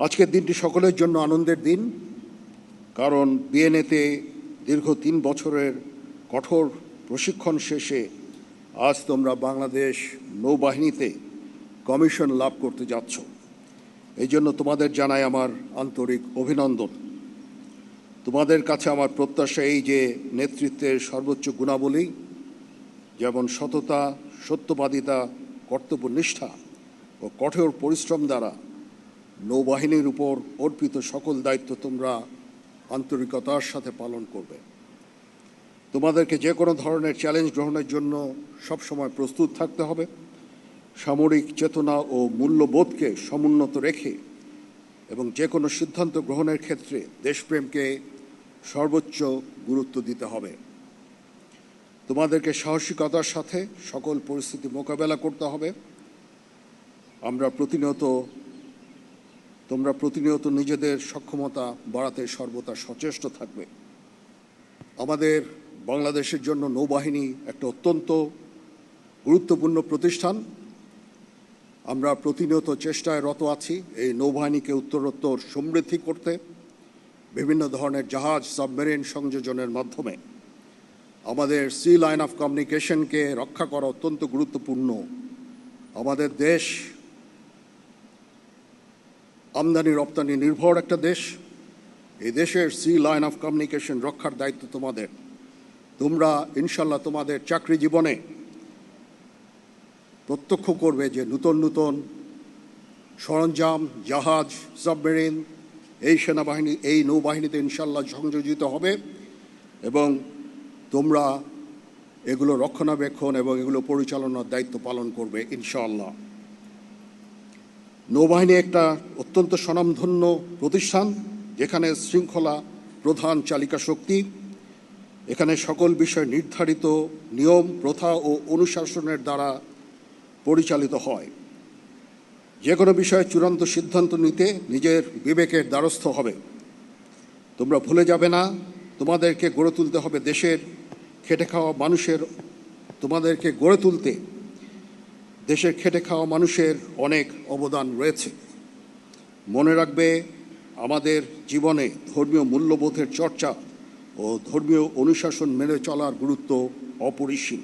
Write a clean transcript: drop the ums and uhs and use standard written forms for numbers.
আজকের দিনটি সকলের জন্য আনন্দের দিন, কারণ বিএনএতে দীর্ঘ ৩ বছরের কঠোর প্রশিক্ষণ শেষে আজ তোমরা বাংলাদেশ নৌবাহিনীতে কমিশন লাভ করতে যাচ্ছ। এই জন্য তোমাদের জানাই আমার আন্তরিক অভিনন্দন। তোমাদের কাছে আমার প্রত্যাশা এই যে নেতৃত্বের সর্বোচ্চ গুণাবলী যেমন সততা, সত্যবাদিতা, কর্তব্যনিষ্ঠা ও কঠোর পরিশ্রম দ্বারা নৌবাহিনীর উপর অর্পিত সকল দায়িত্ব তোমরা আন্তরিকতার সাথে পালন করবে। তোমাদেরকে যে কোনো ধরনের চ্যালেঞ্জ গ্রহণের জন্য সবসময় প্রস্তুত থাকতে হবে। সামরিক চেতনা ও মূল্যবোধকে সমুন্নত রেখে এবং যে কোনো সিদ্ধান্ত গ্রহণের ক্ষেত্রে দেশপ্রেমকে সর্বোচ্চ গুরুত্ব দিতে হবে। তোমাদেরকে সাহসিকতার সাথে সকল পরিস্থিতি মোকাবেলা করতে হবে। তোমরা প্রতিনিয়ত নিজেদের সক্ষমতা বাড়াতে সর্বদা সচেষ্ট থাকবে। আমাদের বাংলাদেশের জন্য নৌবাহিনী একটা অত্যন্ত গুরুত্বপূর্ণ প্রতিষ্ঠান। আমরা প্রতিনিয়ত চেষ্টায় রত আছি এই নৌবাহিনীকে উত্তরোত্তর সমৃদ্ধি করতে বিভিন্ন ধরনের জাহাজ, সাবমেরিন সংযোজনের মাধ্যমে। আমাদের সি লাইন অফ কমিউনিকেশনকে রক্ষা করা অত্যন্ত গুরুত্বপূর্ণ। আমাদের দেশ আমদানি রপ্তানি নির্ভর একটা দেশ। এই দেশের সি লাইন অফ কমিউনিকেশন রক্ষার দায়িত্ব তোমাদের। তোমরা ইনশাল্লাহ তোমাদের চাকরি জীবনে প্রত্যক্ষ করবে যে নূতন নূতন সরঞ্জাম, জাহাজ, সাবমেরিন এই নৌবাহিনীতে ইনশাল্লাহ সংযোজিত হবে এবং তোমরা এগুলো রক্ষণাবেক্ষণ এবং এগুলো পরিচালনার দায়িত্ব পালন করবে ইনশাআল্লাহ। নৌবাহিনী একটা অত্যন্ত স্বনামধন্য প্রতিষ্ঠান, যেখানে শৃঙ্খলা প্রধান চালিকা শক্তি। এখানে সকল বিষয় নির্ধারিত নিয়ম, প্রথা ও অনুশাসনের দ্বারা পরিচালিত হয়। যে কোনো বিষয়ে চূড়ান্ত সিদ্ধান্ত নিতে নিজের বিবেকের দ্বারস্থ হবে। তোমরা ভুলে যাবে না, তোমাদেরকে গড়ে তুলতে হবে দেশের খেটে খাওয়া মানুষের। তোমাদেরকে গড়ে তুলতে দেশের খেটে খাওয়া মানুষের অনেক অবদান রয়েছে। মনে রাখবে, আমাদের জীবনে ধর্মীয় মূল্যবোধের চর্চা ও ধর্মীয় অনুশাসন মেনে চলার গুরুত্ব অপরিসীম।